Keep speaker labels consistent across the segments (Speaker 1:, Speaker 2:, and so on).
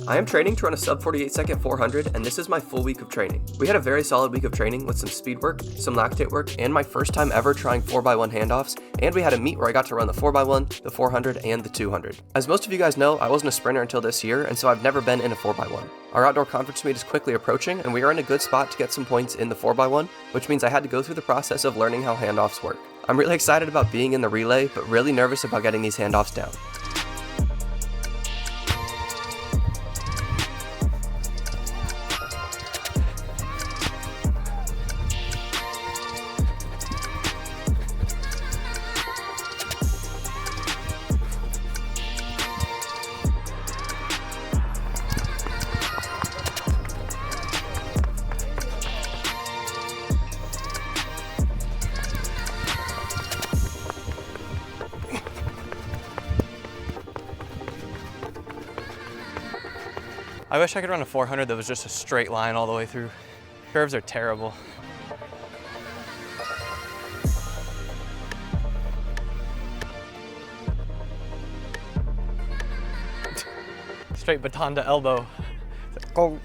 Speaker 1: I am training to run a sub 48 second 400, and this is my full week of training. We had a very solid week of training with some speed work, some lactate work, and my first time ever trying 4x1 handoffs, and we had a meet where I got to run the 4x1, the 400, and the 200. As most of you guys know, I wasn't a sprinter until this year, and so I've never been in a 4x1. Our outdoor conference meet is quickly approaching, and we are in a good spot to get some points in the 4x1, which means I had to go through the process of learning how handoffs work. I'm really excited about being in the relay, but really nervous about getting these handoffs down.
Speaker 2: I wish I could run a 400 that was just a straight line all the way through. Curves are terrible. Straight baton to elbow. Go.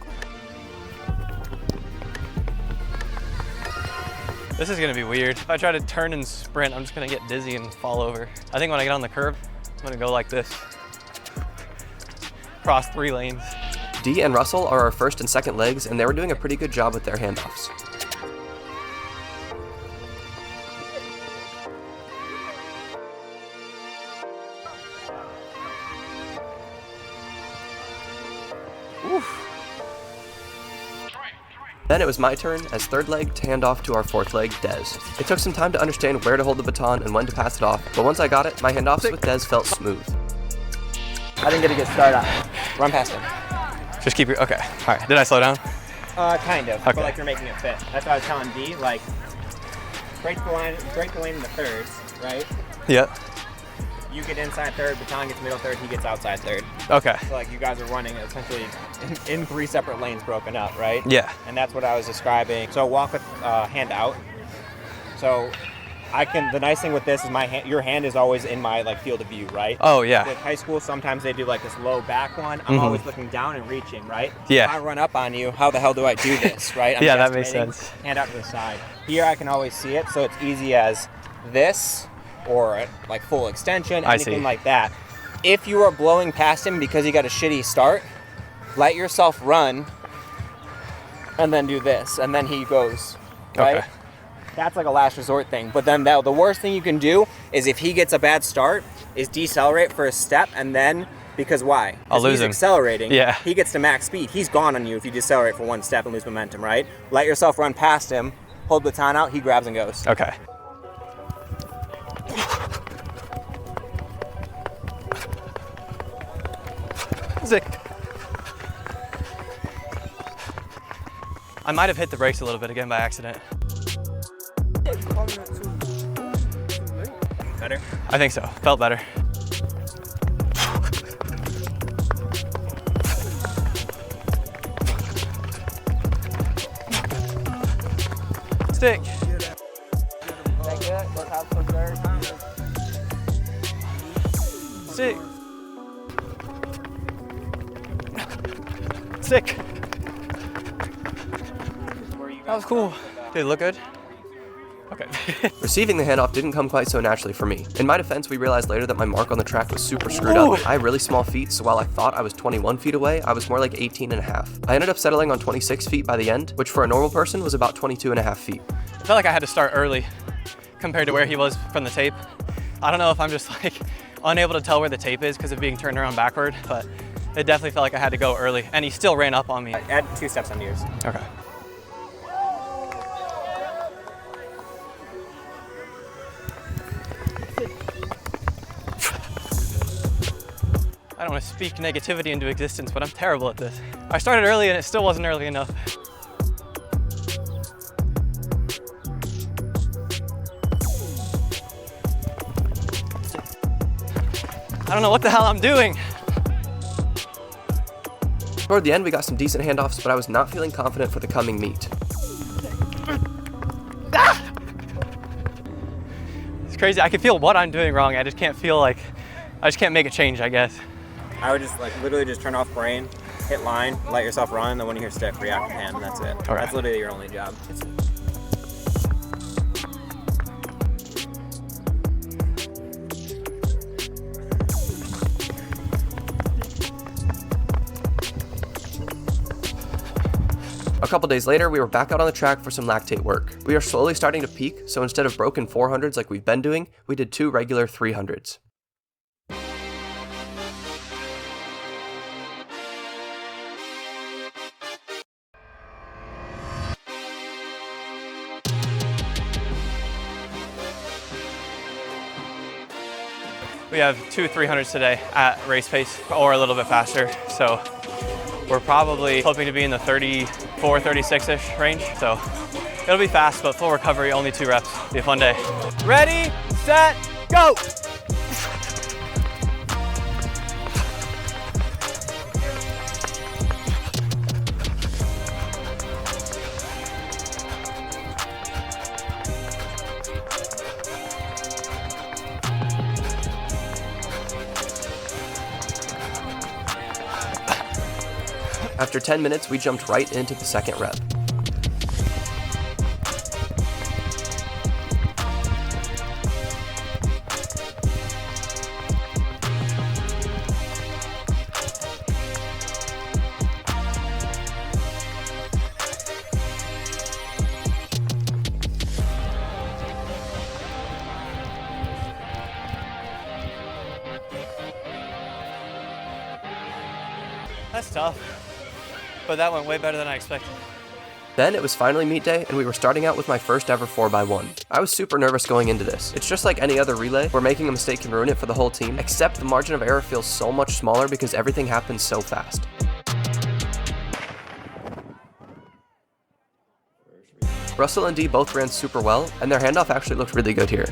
Speaker 2: This is gonna be weird. If I try to turn and sprint, I'm just gonna get dizzy and fall over. I think when I get on the curve, I'm gonna go like this. Cross 3 lanes.
Speaker 1: Dee and Russell are our first and second legs, and they were doing a pretty good job with their handoffs.
Speaker 2: Oof.
Speaker 1: Then it was my turn as third leg to hand off to our fourth leg, Des. It took some time to understand where to hold the baton and when to pass it off, but once I got it, my handoffs with Des felt smooth.
Speaker 3: I didn't get a good start on it. Run past him.
Speaker 2: Just keep your, okay. All right, did I slow down?
Speaker 3: Kind of,
Speaker 2: okay.
Speaker 3: but like you're making it fit. That's what I was telling Dee, like, break the lane in the thirds, right?
Speaker 2: Yeah.
Speaker 3: You get inside third, baton gets middle third, he gets outside third.
Speaker 2: Okay.
Speaker 3: So like you guys are running essentially in 3 separate lanes broken up, right?
Speaker 2: Yeah.
Speaker 3: And that's what I was describing. So walk with hand out. So the nice thing with this is your hand is always in my like field of view, right?
Speaker 2: Oh yeah.
Speaker 3: With high school, sometimes they do like this low back one. I'm always looking down and reaching, right?
Speaker 2: Yeah.
Speaker 3: If I run up on you, how the hell do I do this, right?
Speaker 2: Yeah, that makes sense.
Speaker 3: Hand out to the side. Here I can always see it, so it's easy as this or like full extension, anything like that. If you are blowing past him because you got a shitty start, let yourself run and then do this, and then he goes, right? Okay. That's like a last resort thing. But then the worst thing you can do is if he gets a bad start, is decelerate for a step, and then, because why?
Speaker 2: I'll lose
Speaker 3: he's
Speaker 2: him.
Speaker 3: Accelerating.
Speaker 2: Yeah.
Speaker 3: He gets to max speed. He's gone on you if you decelerate for 1 step and lose momentum, right? Let yourself run past him, hold the baton out, he grabs and goes.
Speaker 2: Okay. Zick. I might have hit the brakes a little bit again by accident.
Speaker 3: Better?
Speaker 2: I think so. Felt better. Stick. Stick. Stick. That was cool. Did it look good? Okay.
Speaker 1: Receiving the handoff didn't come quite so naturally for me. In my defense, we realized later that my mark on the track was super screwed up. I have really small feet, so while I thought I was 21 feet away, I was more like 18 and a half. I ended up settling on 26 feet by the end, which for a normal person was about 22 and a half feet.
Speaker 2: I felt like I had to start early compared to where he was from the tape. I don't know if I'm just like unable to tell where the tape is because of being turned around backward, but it definitely felt like I had to go early, and he still ran up on me.
Speaker 3: Add 2 steps on yours.
Speaker 2: Okay. I don't want to speak negativity into existence, but I'm terrible at this. I started early and it still wasn't early enough. I don't know what the hell I'm doing.
Speaker 1: Toward the end, we got some decent handoffs, but I was not feeling confident for the coming meet.
Speaker 2: It's crazy. I can feel what I'm doing wrong. I just can't feel like, I just can't make a change, I guess.
Speaker 3: I would just like literally just turn off brain, hit line, let yourself run, then when you hear stick, react with hand, and that's it.
Speaker 2: Okay.
Speaker 3: That's literally your only job.
Speaker 1: A couple days later, we were back out on the track for some lactate work. We are slowly starting to peak, so instead of broken 400s like we've been doing, we did 2 regular 300s.
Speaker 2: We have 2 300s today at race pace or a little bit faster. So we're probably hoping to be in the 34, 36-ish range. So it'll be fast, but full recovery, only 2 reps. Be a fun day. Ready, set, go!
Speaker 1: After 10 minutes, we jumped right into the second rep.
Speaker 2: That's tough, but that went way better than I expected.
Speaker 1: Then it was finally meet day, and we were starting out with my first ever 4x1. I was super nervous going into this. It's just like any other relay, where making a mistake can ruin it for the whole team, except the margin of error feels so much smaller because everything happens so fast. Russell and Dee both ran super well, and their handoff actually looked really good here.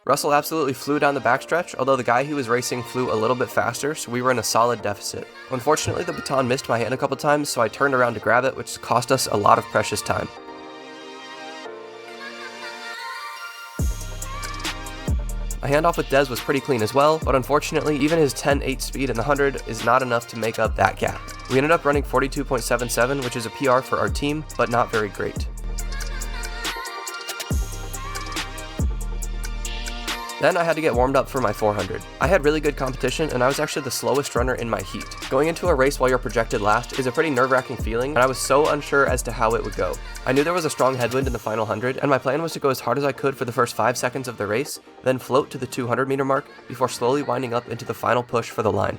Speaker 1: Russell absolutely flew down the backstretch, although the guy he was racing flew a little bit faster, so we were in a solid deficit. Unfortunately, the baton missed my hand a couple times, so I turned around to grab it, which cost us a lot of precious time. My handoff with Dez was pretty clean as well, but unfortunately, even his 10.8 speed in the 100 is not enough to make up that gap. We ended up running 42.77, which is a PR for our team, but not very great. Then I had to get warmed up for my 400. I had really good competition, and I was actually the slowest runner in my heat. Going into a race while you're projected last is a pretty nerve-wracking feeling, and I was so unsure as to how it would go. I knew there was a strong headwind in the final 100, and my plan was to go as hard as I could for the first 5 seconds of the race, then float to the 200 meter mark before slowly winding up into the final push for the line.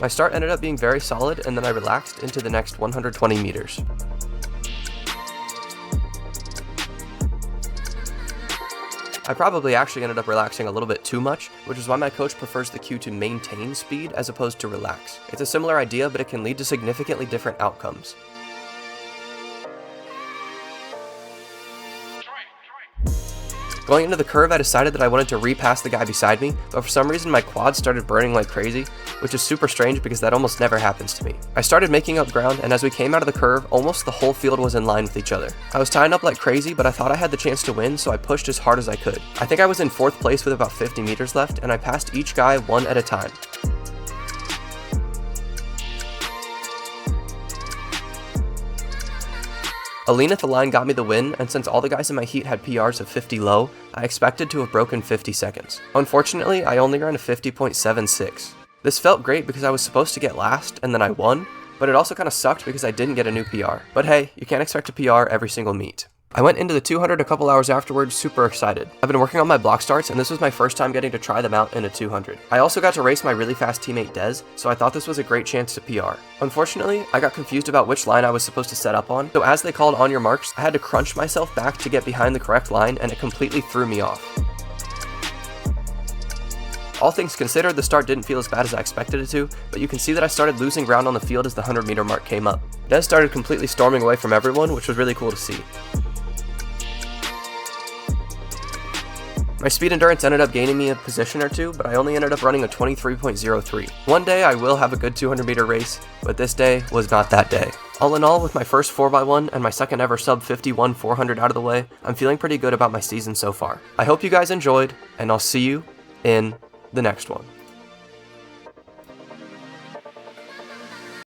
Speaker 1: My start ended up being very solid, and then I relaxed into the next 120 meters. I probably actually ended up relaxing a little bit too much, which is why my coach prefers the cue to maintain speed as opposed to relax. It's a similar idea, but it can lead to significantly different outcomes. Going into the curve, I decided that I wanted to repass the guy beside me, but for some reason my quads started burning like crazy, which is super strange because that almost never happens to me. I started making up ground, and as we came out of the curve, almost the whole field was in line with each other. I was tying up like crazy, but I thought I had the chance to win, so I pushed as hard as I could. I think I was in 4th place with about 50 meters left, and I passed each guy one at a time. A lean at the line got me the win, and since all the guys in my heat had PRs of 50 low, I expected to have broken 50 seconds. Unfortunately, I only ran a 50.76. This felt great because I was supposed to get last, and then I won, but it also kind of sucked because I didn't get a new PR. But hey, you can't expect a PR every single meet. I went into the 200 a couple hours afterwards, super excited. I've been working on my block starts, and this was my first time getting to try them out in a 200. I also got to race my really fast teammate Dez, so I thought this was a great chance to PR. Unfortunately, I got confused about which line I was supposed to set up on, so as they called on your marks, I had to crunch myself back to get behind the correct line, and it completely threw me off. All things considered, the start didn't feel as bad as I expected it to, but you can see that I started losing ground on the field as the 100-meter mark came up. Des started completely storming away from everyone, which was really cool to see. My speed endurance ended up gaining me a position or two, but I only ended up running a 23.03. One day I will have a good 200-meter race, but this day was not that day. All in all, with my first 4x1 and my second ever sub 51 400 out of the way, I'm feeling pretty good about my season so far. I hope you guys enjoyed, and I'll see you in the next one.